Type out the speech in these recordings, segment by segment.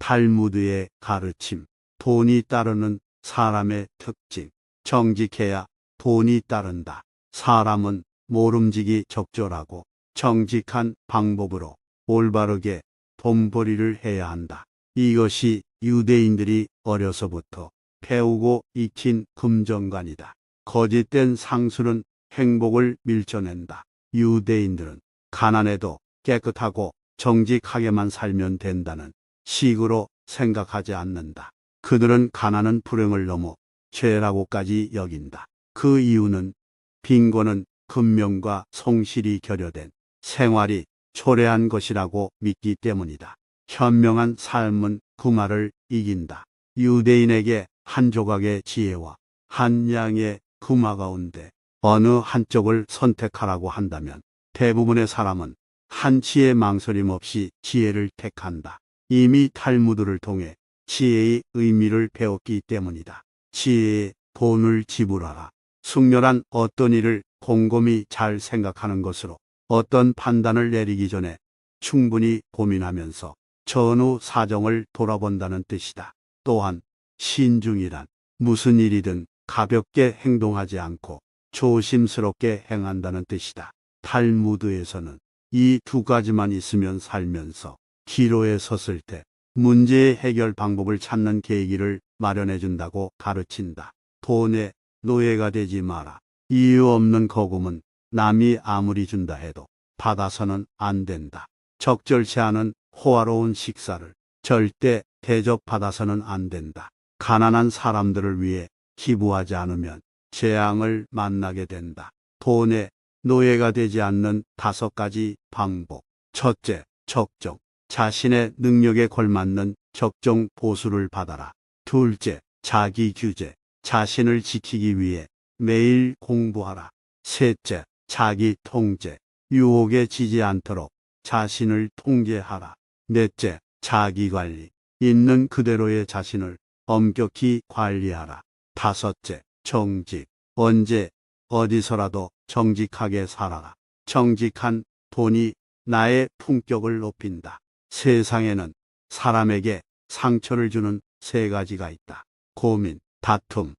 탈무드의 가르침. 돈이 따르는 사람의 특징. 정직해야 돈이 따른다. 사람은 모름지기 적절하고 정직한 방법으로 올바르게 돈벌이를 해야 한다. 이것이 유대인들이 어려서부터 배우고 익힌 금정관이다. 거짓된 상술은 행복을 밀쳐낸다. 유대인들은 가난해도 깨끗하고 정직하게만 살면 된다는 식으로 생각하지 않는다. 그들은 가난은 불행을 넘어 죄라고까지 여긴다. 그 이유는 빈곤은 근면과 성실이 결여된 생활이 초래한 것이라고 믿기 때문이다. 현명한 삶은 금화를 이긴다. 유대인에게 한 조각의 지혜와 한 양의 금화 가운데 어느 한쪽을 선택하라고 한다면 대부분의 사람은 한치의 망설임 없이 지혜를 택한다. 이미 탈무드를 통해 지혜의 의미를 배웠기 때문이다. 지혜에 돈을 지불하라. 숙련한 어떤 일을 곰곰이 잘 생각하는 것으로 어떤 판단을 내리기 전에 충분히 고민하면서 전후 사정을 돌아본다는 뜻이다. 또한 신중이란 무슨 일이든 가볍게 행동하지 않고 조심스럽게 행한다는 뜻이다. 탈무드에서는 이 두 가지만 있으면 살면서 기로에 섰을 때 문제의 해결 방법을 찾는 계기를 마련해 준다고 가르친다. 돈의 노예가 되지 마라. 이유 없는 거금은 남이 아무리 준다 해도 받아서는 안 된다. 적절치 않은 호화로운 식사를 절대 대접받아서는 안 된다. 가난한 사람들을 위해 기부하지 않으면 재앙을 만나게 된다. 돈의 노예가 되지 않는 5가지 방법. 첫째, 적정. 자신의 능력에 걸맞는 적정 보수를 받아라. 둘째, 자기 규제. 자신을 지키기 위해 매일 공부하라. 셋째, 자기 통제. 유혹에 지지 않도록 자신을 통제하라. 넷째, 자기 관리. 있는 그대로의 자신을 엄격히 관리하라. 다섯째, 정직. 언제 어디서라도 정직하게 살아라. 정직한 돈이 나의 품격을 높인다. 세상에는 사람에게 상처를 주는 3가지가 있다. 고민, 다툼,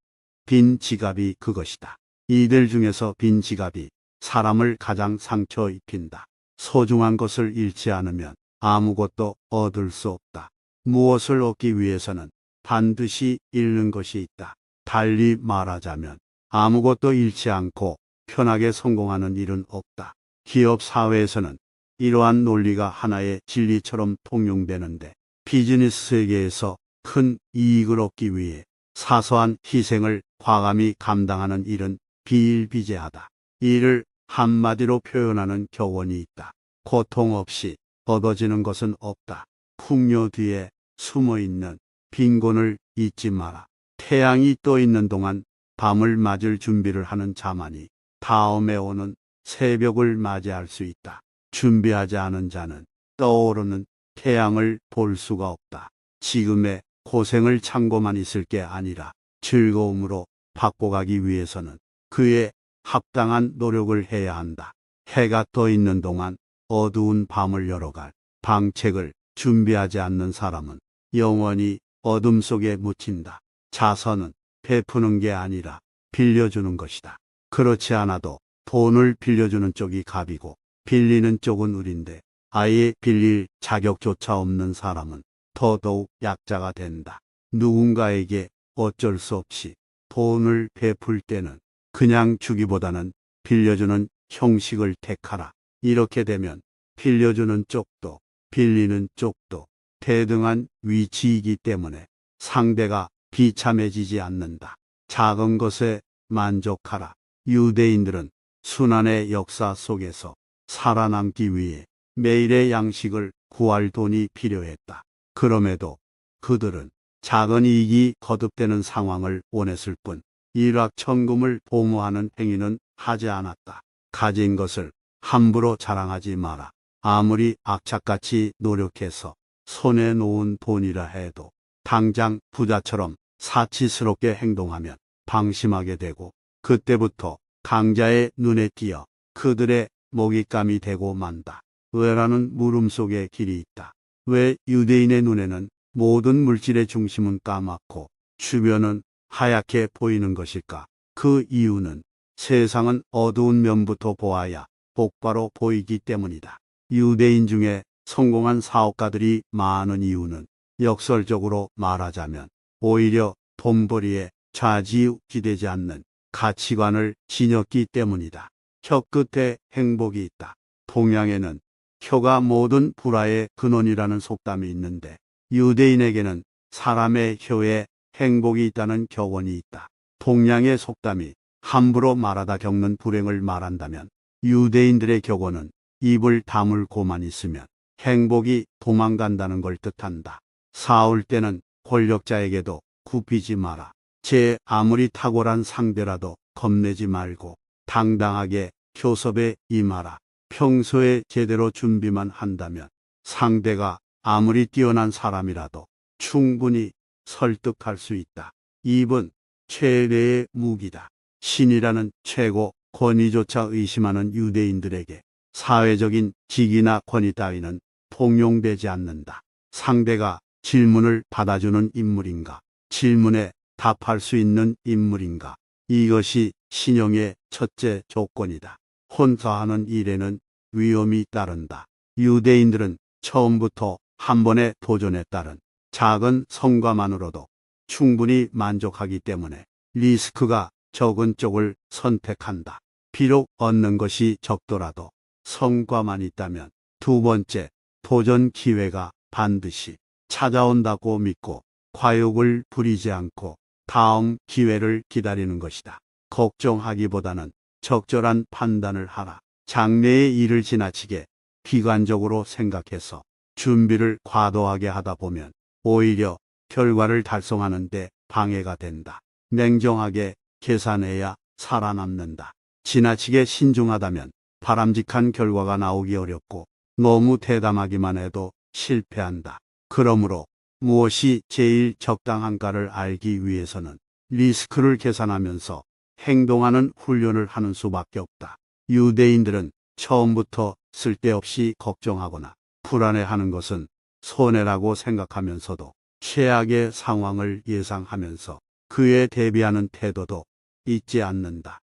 빈 지갑이 그것이다. 이들 중에서 빈 지갑이 사람을 가장 상처 입힌다. 소중한 것을 잃지 않으면 아무것도 얻을 수 없다. 무엇을 얻기 위해서는 반드시 잃는 것이 있다. 달리 말하자면 아무것도 잃지 않고 편하게 성공하는 일은 없다. 기업 사회에서는 이러한 논리가 하나의 진리처럼 통용되는데 비즈니스 세계에서 큰 이익을 얻기 위해 사소한 희생을 과감히 감당하는 일은 비일비재하다. 이를 한마디로 표현하는 격언이 있다. 고통 없이 얻어지는 것은 없다. 풍요 뒤에 숨어있는 빈곤을 잊지 마라. 태양이 떠 있는 동안 밤을 맞을 준비를 하는 자만이 다음에 오는 새벽을 맞이할 수 있다. 준비하지 않은 자는 떠오르는 태양을 볼 수가 없다. 지금의 고생을 참고만 있을 게 아니라 즐거움으로 바꿔가기 위해서는 그에 합당한 노력을 해야 한다. 해가 떠 있는 동안 어두운 밤을 열어갈 방책을 준비하지 않는 사람은 영원히 어둠 속에 묻힌다. 자선은 베푸는 게 아니라 빌려주는 것이다. 그렇지 않아도 돈을 빌려주는 쪽이 갑이고 빌리는 쪽은 을인데 아예 빌릴 자격조차 없는 사람은 더더욱 약자가 된다. 누군가에게 어쩔 수 없이 돈을 베풀 때는 그냥 주기보다는 빌려주는 형식을 택하라. 이렇게 되면 빌려주는 쪽도 빌리는 쪽도 대등한 위치이기 때문에 상대가 비참해지지 않는다. 작은 것에 만족하라. 유대인들은 순환의 역사 속에서 살아남기 위해 매일의 양식을 구할 돈이 필요했다. 그럼에도 그들은 작은 이익이 거듭되는 상황을 원했을 뿐 일확천금을 도모하는 행위는 하지 않았다. 가진 것을 함부로 자랑하지 마라. 아무리 악착같이 노력해서 손에 놓은 돈이라 해도 당장 부자처럼 사치스럽게 행동하면 방심하게 되고 그때부터 강자의 눈에 띄어 그들의 먹잇감이 되고 만다. 왜라는 물음 속에 길이 있다. 왜 유대인의 눈에는 모든 물질의 중심은 까맣고 주변은 하얗게 보이는 것일까? 그 이유는 세상은 어두운 면부터 보아야 복바로 보이기 때문이다. 유대인 중에 성공한 사업가들이 많은 이유는 역설적으로 말하자면 오히려 돈벌이에 좌지우지되지 않는 가치관을 지녔기 때문이다. 혀 끝에 행복이 있다. 동양에는 혀가 모든 불화의 근원이라는 속담이 있는데 유대인에게는 사람의 혀에 행복이 있다는 격언이 있다. 동양의 속담이 함부로 말하다 겪는 불행을 말한다면 유대인들의 격언은 입을 다물고만 있으면 행복이 도망간다는 걸 뜻한다. 싸울 때는 권력자에게도 굽히지 마라. 제 아무리 탁월한 상대라도 겁내지 말고 당당하게 교섭에 임하라. 평소에 제대로 준비만 한다면 상대가 아무리 뛰어난 사람이라도 충분히 설득할 수 있다. 입은 최대의 무기다. 신이라는 최고 권위조차 의심하는 유대인들에게 사회적인 직이나 권위 따위는 통용되지 않는다. 상대가 질문을 받아주는 인물인가? 질문에 답할 수 있는 인물인가? 이것이 신용의 첫째 조건이다. 혼자 하는 일에는 위험이 따른다. 유대인들은 처음부터 한 번의 도전에 따른 작은 성과만으로도 충분히 만족하기 때문에 리스크가 적은 쪽을 선택한다. 비록 얻는 것이 적더라도 성과만 있다면 두 번째 도전 기회가 반드시 찾아온다고 믿고 과욕을 부리지 않고 다음 기회를 기다리는 것이다. 걱정하기보다는 적절한 판단을 하라. 장래의 일을 지나치게 비관적으로 생각해서 준비를 과도하게 하다 보면 오히려 결과를 달성하는 데 방해가 된다. 냉정하게 계산해야 살아남는다. 지나치게 신중하다면 바람직한 결과가 나오기 어렵고 너무 대담하기만 해도 실패한다. 그러므로 무엇이 제일 적당한가를 알기 위해서는 리스크를 계산하면서 행동하는 훈련을 하는 수밖에 없다. 유대인들은 처음부터 쓸데없이 걱정하거나 불안해하는 것은 손해라고 생각하면서도 최악의 상황을 예상하면서 그에 대비하는 태도도 잊지 않는다.